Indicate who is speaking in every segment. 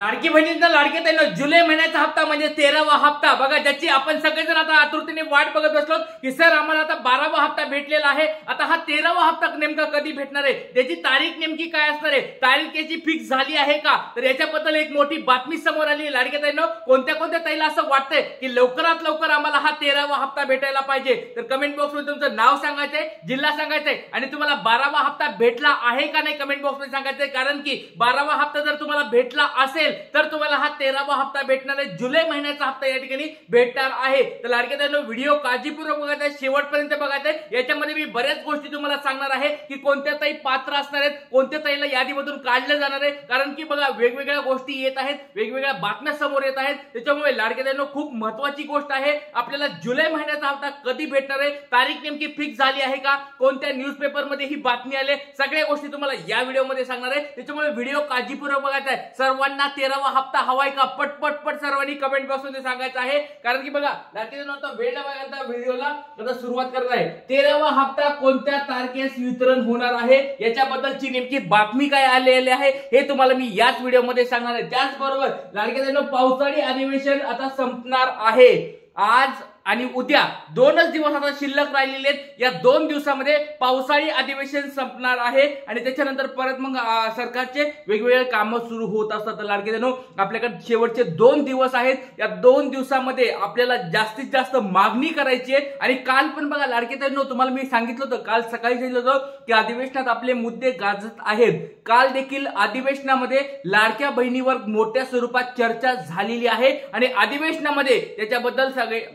Speaker 1: लाडकी बहिणींचा लाडके त्यांना जुलै महिन्याचा हप्ता म्हणजे 13वा हप्ता बघा, ज्याची आपण सगळेजण आता आतुरतेने वाट बघत बसलो की सर आम्हाला आता 12वा हप्ता भेटलेला आहे। आता हा 13वा हप्ता नेमका कधी भेटणार आहे, त्याची तारीख नेमकी काय असणार आहे, तारीख याची फिक्स झाली आहे का? तर याच्याबद्दल एक मोठी बातमी समोर आली। लाडके ताईंनो, कोणत्या कोणत्या ताईला असं वाटतंय की लवकरात लवकर आम्हाला हा 13वा हप्ता भेटायला पाहिजे, तर कमेंट बॉक्समध्ये तुमचं नाव सांगायचंय, जिल्हा सांगायचंय आणि तुम्हाला 12वा हप्ता भेटला आहे का नाही कमेंट बॉक्समध्ये सांगायचंय। कारण की 12वा हप्ता जर तुम्हाला भेटला असेल तर तुम्हाला हा 13वा हप्ता भेटणार आहे, जुलै महिन्याचा हप्ता या ठिकाणी भेटणार आहे। तर लाडके ताईंनो, व्हिडिओ काळजीपूर्वक बघायचा आहे, शेवटपर्यंत बघायचा आहे। याच्यामध्ये मी बऱ्याच गोष्टी तुम्हाला सांगणार आहे की कोणत्या ताई पात्र असणार आहेत, कोणत्या ताईला यादीमधून काढलं जाणार आहे। कारण की बघा, वेगवेगळ्या गोष्टी येत आहेत, वेगवेगळ्या बातम्या समोर येत आहेत, त्याच्यामुळे लाडके ताईंनो खूप महत्त्वाची गोष्ट आहे, आपल्याला जुलै महिन्याचा हप्ता कधी भेटणार आहे, तारीख नेमकी फिक्स झाली आहे का, कोणत्या न्यूजपेपर मध्ये ही बातमी आली, सगळ्या गोष्टी तुम्हाला या व्हिडिओमध्ये सांगणार आहे। त्याच्यामुळे व्हिडिओ काळजीपूर्वक बघायचा आहे। सर्वांना 13वा हप्ता हवाय का, पटपट सर्वांनी कमेंट बॉक्स मध्ये सांगायचं आहे। कारण की बघा, लाडके ताईंनो, वेळ न बघता व्हिडिओला आता सुरुवात करत आहे। 13वा हप्ता कोणत्या तारखेस वितरण होणार आहे याच्याबद्दलची नेमकी बातमी काय आलेली आहे हे तुम्हाला मी याच व्हिडिओमध्ये सांगणार आहे। त्याचबरोबर लाडके ताईंनो, पावसाळी अधिवेशन आता संपणार आहे। आज आणि उद्या 2च दिवस आता शिल्लक राहिलेले आहेत। या 2 दिवसामध्ये पावसाळी अधिवेशन संपणार आहे आणि त्याच्यानंतर परत मग सरकारचे वेगवेगळे कामं सुरू होत असतात। लाडके ताईंनो, आपल्याकडे शेवटचे 2 दिवस आहेत। या 2 दिवसामध्ये आपल्याला जास्तीत जास्त मागणी करायची आहे। आणि काल पण बघा लाडके ताईंनो, तुम्हाला मी सांगितलं होतं, काल सकाळी सांगितलं होतं की अधिवेशनात आपले मुद्दे गाजत आहेत। काल देखील अधिवेशनामध्ये लाडक्या बहिणीवर मोठ्या स्वरूपात चर्चा झालेली आहे आणि अधिवेशनामध्ये त्याच्याबद्दल सगळे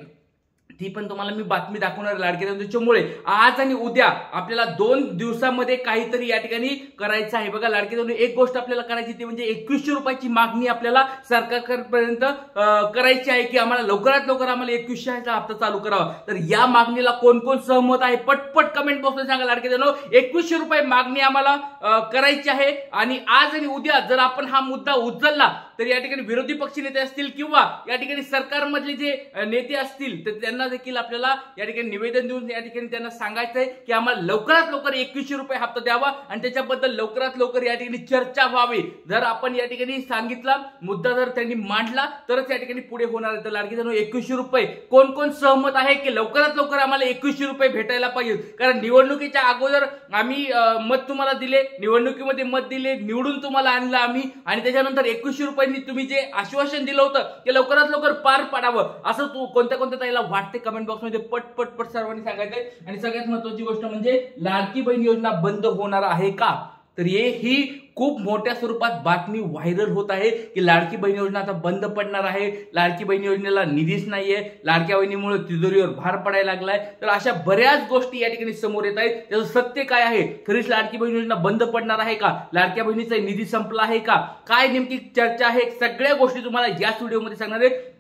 Speaker 1: ती पण तुम्हाला मी बातमी दाखवणार लाडके ताईंनो। त्याच्यामुळे आज आणि उद्या आपल्याला 2 दिवसामध्ये काहीतरी या ठिकाणी करायचं आहे। बघा लाडके ताईंनो, एक गोष्ट आपल्याला करायची ती म्हणजे 2100 रुपयाची मागणी आपल्याला सरकारपर्यंत करायची आहे की आम्हाला लवकरात लवकर आम्हाला 2100चा हप्ता चालू करावा। तर या मागणीला कोण कोण सहमत आहे पटपट कमेंट बॉक्समध्ये सांगा लाडके ताईंनो। 2100 रुपये मागणी आम्हाला करायची आहे आणि आज आणि उद्या जर आपण हा मुद्दा उचलला तर या ठिकाणी विरोधी पक्ष नेते असतील किंवा या ठिकाणी सरकारमधले जे नेते असतील तर त्यांना देखील आपल्याला या ठिकाणी निवेदन देऊन या ठिकाणी त्यांना सांगायचं आहे की आम्हाला लवकरात लवकर 2100 रुपये हप्ता द्यावा आणि त्याच्याबद्दल लवकरात लवकर या ठिकाणी चर्चा व्हावी। जर आपण या ठिकाणी सांगितला मुद्दा, जर त्यांनी मांडला तरच या ठिकाणी पुढे होणार आहे। तर लाडके ताईंनो, 2100 रुपये कोण कोण सहमत आहे की लवकरात लवकर आम्हाला 2100 रुपये भेटायला पाहिजे? कारण निवडणुकीच्या अगोदर आम्ही मत तुम्हाला दिले, निवडणुकीमध्ये मत दिले, निवडून तुम्हाला आणलं आम्ही आणि त्याच्यानंतर 2100 रुपयांनी तुम्ही जे आश्वासन दिलं होतं ते लवकरात लवकर पार पाडावं असं कोणत्या कोणत्या ताईला वाटते कमेंट बॉक्स मध्ये पट सर्वांनी सांगायचंय। आणि सगळ्यात महत्त्वाची गोष्ट म्हणजे लाडकी बहीण योजना बंद होणार आहे का? तर ही खूप मोठ्या स्वरूपात बातमी व्हायरल होत आहे की लाडकी बहीण योजना आता बंद पडणार आहे, लाडकी बहीण योजनेला निधीच नाहीये, लाडक्या बहिणीमुळे तिजोरीवर भार पडायला लागलाय। तर अशा बऱ्याच गोष्टी या ठिकाणी समोर येत आहेत। त्याचं सत्य काय आहे? खरीच लाडकी बहीण योजना बंद पडणार आहे का? लाडक्या बहिणीचा निधी संपला आहे का? काय नेमकी चर्चा आहे? सगळ्या गोष्टी तुम्हाला याच व्हिडिओमध्ये सांगणार आहे,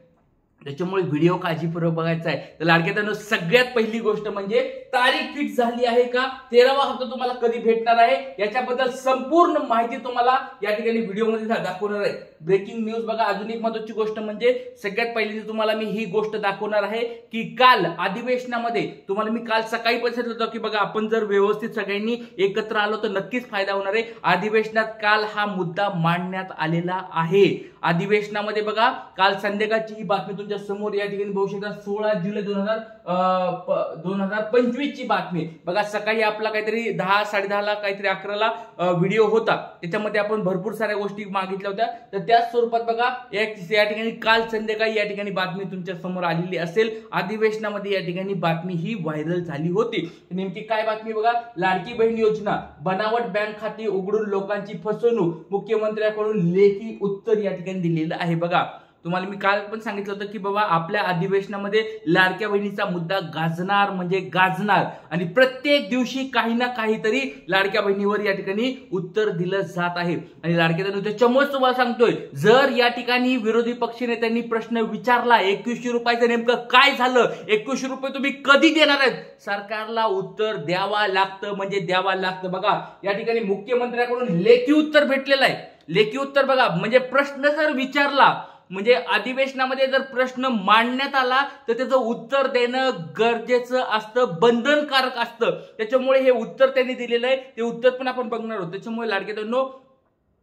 Speaker 1: त्याच्यामुळे व्हिडिओ काळजीपूर्वक बघायचा आहे। तर लाडके ताईंनो, सगळ्यात पहिली गोष्ट म्हणजे तारीख फिक्स झाली आहे का? 13वा हप्ता तुम्हाला कधी भेटणार आहे याच्याबद्दल संपूर्ण माहिती तुम्हाला या ठिकाणी व्हिडिओमध्ये दाखवणार आहे। ब्रेकिंग न्यूज बघा, अजून एक महत्त्वाची गोष्ट म्हणजे सगळ्यात पहिली तुम्हाला मी ही गोष्ट दाखवणार आहे की काल अधिवेशनामध्ये तुम्हाला मी काल सकाळी पण सांगितलं होतं की बघा, आपण जर व्यवस्थित सगळ्यांनी एकत्र आलो तर नक्कीच फायदा होणार आहे। अधिवेशनात काल हा मुद्दा मांडण्यात आलेला आहे। अधिवेशनामध्ये बघा, काल संध्याकाळची ही बातमी तुमच्या समोर या ठिकाणी बघू शकता। 16 जुलै 2025 ची बातमी बघा। सकाळी आपला काहीतरी 10 10:30 काहीतरी 11ला व्हिडिओ होता, त्याच्यामध्ये आपण भरपूर साऱ्या गोष्टी मागितल्या होत्या। तर त्याच स्वरूपात बघा, या ठिकाणी काल संध्याकाळी या ठिकाणी बातमी तुमच्या समोर आलेली असेल। अधिवेशनामध्ये या ठिकाणी बातमी ही व्हायरल झाली होती। नेमकी काय बातमी बघा, लाडकी बहीण योजना बनावट बँक खाती उघडून लोकांची फसवणूक, मुख्यमंत्र्यांकडून लेखी उत्तर या ठिकाणी दिलेलं आहे। बघा, तुम्हाला मी काल पण सांगितलं होतं की बाबा, आपल्या अधिवेशनामध्ये लाडक्या बहिणीचा मुद्दा गाजणार म्हणजे गाजणार आणि प्रत्येक दिवशी काही ना काहीतरी लाडक्या बहिणीवर या ठिकाणी उत्तर दिलं जात आहे। आणि लाडक्या बहिणी त्याच्यामुळेच तुम्हाला सांगतोय, जर या ठिकाणी विरोधी पक्षनेत्यांनी प्रश्न विचारला 2100 रुपयाचं नेमकं काय झालं, 2100 रुपये तुम्ही कधी देणार आहेत, सरकारला उत्तर द्यावा लागतं म्हणजे द्यावा लागतं। बघा, या ठिकाणी मुख्यमंत्र्यांकडून लेखी उत्तर भेटलेलं आहे। लेखी उत्तर बघा, म्हणजे प्रश्न जर विचारला, म्हणजे अधिवेशनामध्ये जर प्रश्न मांडण्यात आला तर त्याचं उत्तर देणं गरजेचं असतं, बंधनकारक असतं। त्याच्यामुळे हे उत्तर त्यांनी दिलेलं आहे, ते उत्तर पण आपण बघणार आहोत। त्याच्यामुळे लाडके ताईंनो,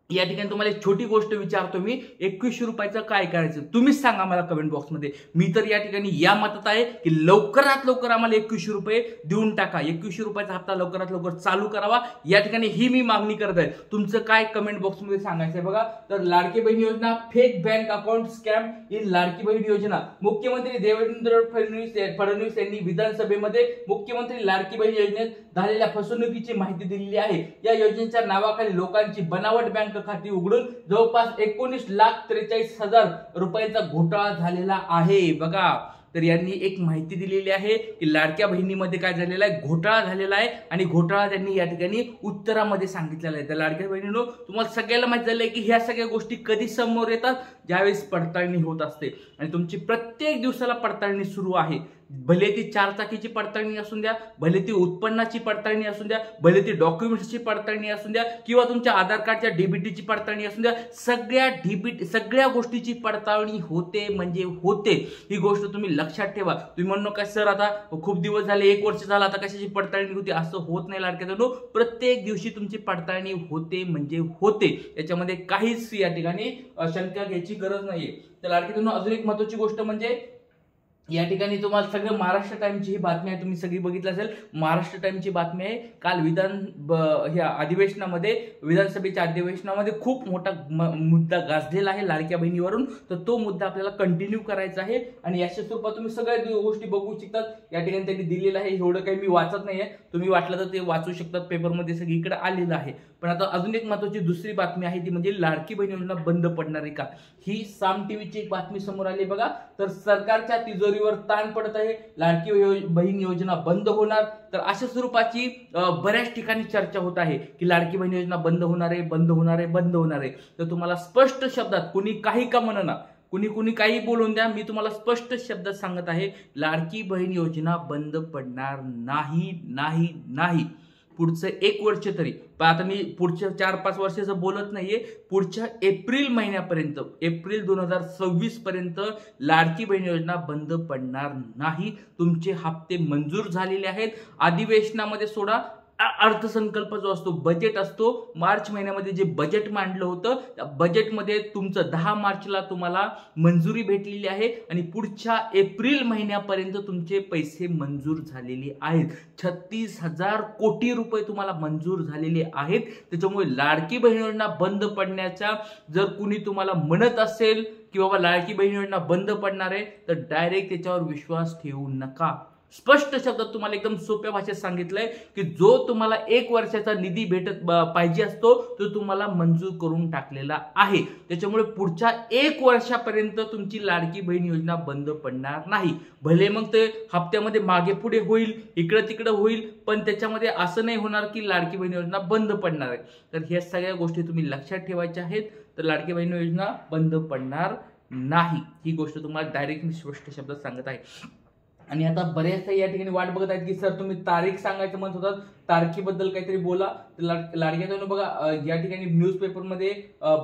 Speaker 1: या ठिकाणी तुम्हाला एक छोटी गोष्ट विचारतो मी, 2100 रुपयाचं काय करायचं तुम्हीच सांगा मला कमेंट बॉक्समध्ये. मी तर या ठिकाणी या मतात आहे की लवकरात लवकर आम्हाला 2100 रुपये देऊन टाका, 2100 रुपयाचा हप्ता लवकरात लवकर चालू करावा. या ठिकाणी ही मी मागणी करत आहे. तुमचं काय कमेंट बॉक्समध्ये सांगायचं आहे बघा. तर Ladki Bahin Yojana, fake bank account scam in Ladki Bahin Yojana. मुख्यमंत्री देवेंद्र फडणवीस यांनी विधानसभेमध्ये मुख्यमंत्री लाडकी बहीण योजनेत झालेल्या फसवणुकीची माहिती दिलेली आहे. या योजनेच्या नावाखाली लोकांची बनावट बँक खाती उघडून जवळपास 19,43,000 रुपयांचा घोटाळा झालेला आहे बघा. तर यांनी एक माहिती दिलेली आहे की लाडक्या बहिणीमध्ये काय झालेला आहे, घोटाळा झालेला आहे. आणि घोटाळा त्यांनी या ठिकाणी उत्तरामध्ये सांगितलेला आहे. तर लाडक्या बहिणींनो, तुम्हाला सगळ्याला माहित झालंय की ह्या सगळ्या गोष्टी कधी समोर येतात, ज्यावेळेस पडताळणी होत असते. आणि तुमची प्रत्येक दिवसाला पडताळणी सुरू आहे. भले ती 4 चाकीची पडताळणी असून द्या, भले ती उत्पन्नाची पडताळणी असून द्या, भले ती डॉक्युमेंट्सची पडताळणी असून द्या, किंवा तुमच्या आधार कार्डच्या डीबीटीची पडताळणी असून द्या, सगळ्या गोष्टीची पडताळणी होते म्हणजे होते. ही गोष्ट तुम्ही लक्षात ठेवा. तुम्ही म्हणू नका सर आता खूप दिवस झाले, 1 वर्ष झालं, आता कशाची पडताळणी होती, असं होत नाही लाडक्यानो. प्रत्येक दिवशी तुमची पडताळणी होते म्हणजे होते. याच्यामध्ये काहीच या ठिकाणी शंका घ्यायची गरज नाहीये. तर लाडक्यानो, अजून एक महत्त्वाची गोष्ट म्हणजे या ठिकाणी तुम्हाला सगळं महाराष्ट्र टाइमची ही बातमी आहे, तुम्ही सगळी बघितलं असेल. महाराष्ट्र टाइमची बातमी आहे. काल ह्या अधिवेशनामध्ये, विधानसभेच्या अधिवेशनामध्ये खूप मोठा मुद्दा गाजलेला आहे लाडक्या बहिणीवरून. तर तो मुद्दा आपल्याला कंटिन्यू करायचा आहे. आणि याच्या स्वरूपात तुम्ही सगळ्या गोष्टी बघू शकतात. या ठिकाणी त्यांनी दिलेलं आहे. एवढं काही मी वाचत नाहीये, तुम्ही वाटलं तर ते वाचू शकतात, पेपरमध्ये सगळीकडे आलेलं आहे. पण आता अजून एक महत्त्वाची दुसरी बातमी आहे, ती म्हणजे लाडकी बहीण योजना बंद पडणार आहे का. ही साम टीव्हीची एक बातमी समोर आली बघा. तर सरकारच्या तिजोरीवर ताण पडत आहे, लाडकी बहीण योजना बंद होणार. तर अशा स्वरूपाची बऱ्याच ठिकाणी चर्चा होत आहे की लाडकी बहीण योजना बंद होणार आहे, बंद होणार आहे, बंद होणार आहे. तर तुम्हाला स्पष्ट शब्दात, कुणी काही का म्हणना, कुणी काही बोलून द्या, मी तुम्हाला स्पष्ट शब्दात सांगत आहे, लाडकी बहीण योजना बंद पडणार नाही, नाही, नाही. पुढचं 1 वर्ष तरी, आता मी पुढच्या 4-5 वर्षाचं बोलत नाहीये, पुढच्या एप्रिल महिन्यापर्यंत, एप्रिल 2026 पर्यंत लाडकी बहीण योजना बंद पडणार नाही. तुमचे हप्ते मंजूर झालेले आहेत. अधिवेशनामध्ये सोडा, अर्थसंकल्प जो असतो, बजेट असतो, मार्च महिन्यामध्ये जे बजेट मांडलं होतं, त्या बजेटमध्ये तुमचं 10 मार्चला तुम्हाला मंजुरी भेटलेली आहे. आणि पुढच्या एप्रिल महिन्यापर्यंत तुमचे पैसे मंजूर झालेले आहेत. 36,000 कोटी रुपये तुम्हाला मंजूर झालेले आहेत. त्याच्यामुळे लाडकी बहीण योजना बंद पडण्याच्या जर कुणी तुम्हाला म्हणत असेल की बाबा लाडकी बहीण योजना बंद पडणार आहे, तर डायरेक्ट त्याच्यावर विश्वास ठेवू नका. स्पष्ट शब्दात तुम्हाला एकदम सोप्या भाषेत सांगितलंय की जो तुम्हाला 1 वर्षाचा निधी पाहिजे असतो, तो तुम्हाला मंजूर करून टाकलेला आहे. त्याच्यामुळे पुढच्या 1 वर्षापर्यंत तुमची लाडकी बहीण योजना बंद पडणार नाही. भले मग ते हप्त्यामध्ये मागे पुढे होईल, इकडं तिकडं होईल, पण त्याच्यामध्ये असं नाही होणार की लाडकी बहीण योजना बंद पडणार आहे. तर ह्या सगळ्या गोष्टी तुम्ही लक्षात ठेवायच्या आहेत. तर लाडकी बहीण योजना बंद पडणार नाही, ही गोष्ट तुम्हाला डायरेक्ट मी स्पष्ट शब्दात सांगत आहे. आणि आता बऱ्याचदा या ठिकाणी वाट बघत आहेत की सर तुम्ही तारीख सांगायचं म्हणत होतात, तारखेबद्दल काहीतरी बोला. तर लाडक्या बघा, या ठिकाणी न्यूजपेपरमध्ये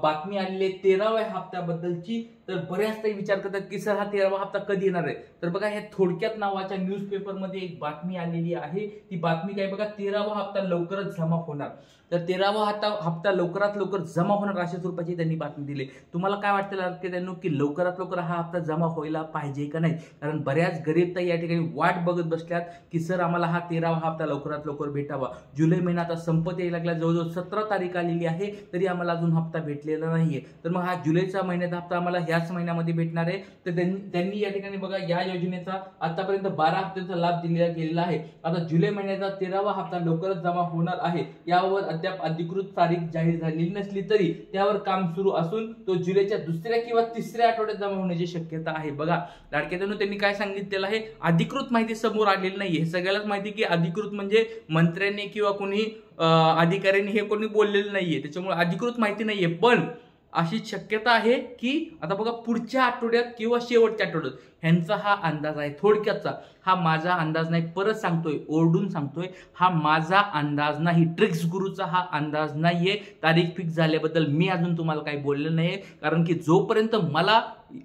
Speaker 1: बातमी आलेली आहे 13व्या हप्त्याबद्दलची. तर बऱ्याचदा विचार करतात की सर हा 13वा हप्ता कधी येणार आहे. तर बघा, ह्या थोडक्यात नावाच्या न्यूजपेपरमध्ये एक बातमी आलेली आहे. ती बातमी काय बघा, 13वा हप्ता लवकरच जमा होणार. तर 13वा हप्ता लवकरात लवकर जमा होणार अशा स्वरूपाची त्यांनी बातमी दिली. तुम्हाला काय वाटतं लाडक्यांनो की लवकरात लवकर हा हप्ता जमा व्हायला पाहिजे का नाही. कारण बऱ्याच गरीब ताई या ठिकाणी वाट बघत बसल्यात की सर आम्हाला हा 13वा हप्ता लवकरात लवकर भेटावा. जुलै महिना आता संपत यायला लागला, जवळजवळ 17 तारीख आलेली आहे, तरी आम्हाला अजून हप्ता भेटलेला नाहीये. तर मग हा जुलैचा महिन्याचा हप्ता आम्हाला ह्याच महिन्यामध्ये भेटणार आहे. तर त्यांनी या ठिकाणी बघा, या योजनेचा आतापर्यंत 12 हप्त्याचा लाभ दिला गेलेला आहे. आता जुलै महिन्याचा 13वा हप्ता लवकरच जमा होणार आहे. यावर अद्याप अधिकृत तारीख जाहीर झालेली नसली तरी त्यावर काम सुरू असून तो जुलैच्या 2ऱ्या किंवा 3ऱ्या आठवड्यात जमा होण्याची शक्यता आहे. बघा लाडक्यांनो, त्यांनी काय सांगितलेलं आहे, अधिकृत माहिती समोर आलेली नाहीये. हे सगळ्यालाच माहिती की अधिकृत म्हणजे मंत्र्यांनी किंवा कोणी अधिकाऱ्यांनी हे कोणी बोललेलं नाहीये. त्याच्यामुळे अधिकृत माहिती नाहीये. पण अशी शक्यता आहे की आता बघा पुढच्या आठवड्यात किंवा शेवटच्या आठवड्यात, ह्यांचा हा अंदाज आहे. थोडक्यातचा हा माझा अंदाज नाही, परत सांगतोय, ओरडून सांगतोय, हा माझा अंदाज नाही, ट्रिक्स गुरुचा हा अंदाज नाहीये. तारीख फिक्स झाल्याबद्दल मी अजून तुम्हाला काही बोललेलं नाहीये. कारण की जोपर्यंत मला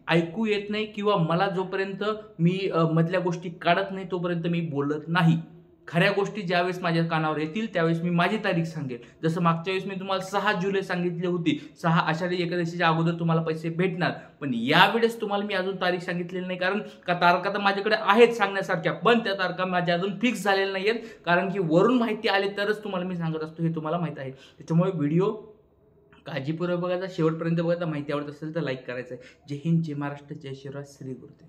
Speaker 1: ऐकू येत नाही किंवा मला जोपर्यंत मी मधल्या गोष्टी काढत नाही, तोपर्यंत मी बोलत नाही. खऱ्या गोष्टी ज्यावेळेस माझ्या कानावर येतील त्यावेळेस मी माझी तारीख सांगेल. जसं मागच्या वेळेस मी तुम्हाला 6 जुलै सांगितली होती, 6 आषाढी एकादशीच्या अगोदर तुम्हाला पैसे भेटणार. पण यावेळेस तुम्हाला मी अजून तारीख सांगितलेली नाही, कारण का तारखा तर माझ्याकडे आहेत सांगण्यासारख्या, पण त्या तारखा माझ्या अजून फिक्स झालेल्या नाही आहेत, कारण की वरून माहिती आली तरच तुम्हाला मी सांगत असतो, हे तुम्हाला माहित आहे. त्याच्यामुळे व्हिडिओ काळजीपूर्वक बघायचा, शेवटपर्यंत बघायचा. माहिती आवडत असेल तर लाईक करायचं. जय हिंद, जय महाराष्ट्र, जय शिवराज, श्री गुरुदेव.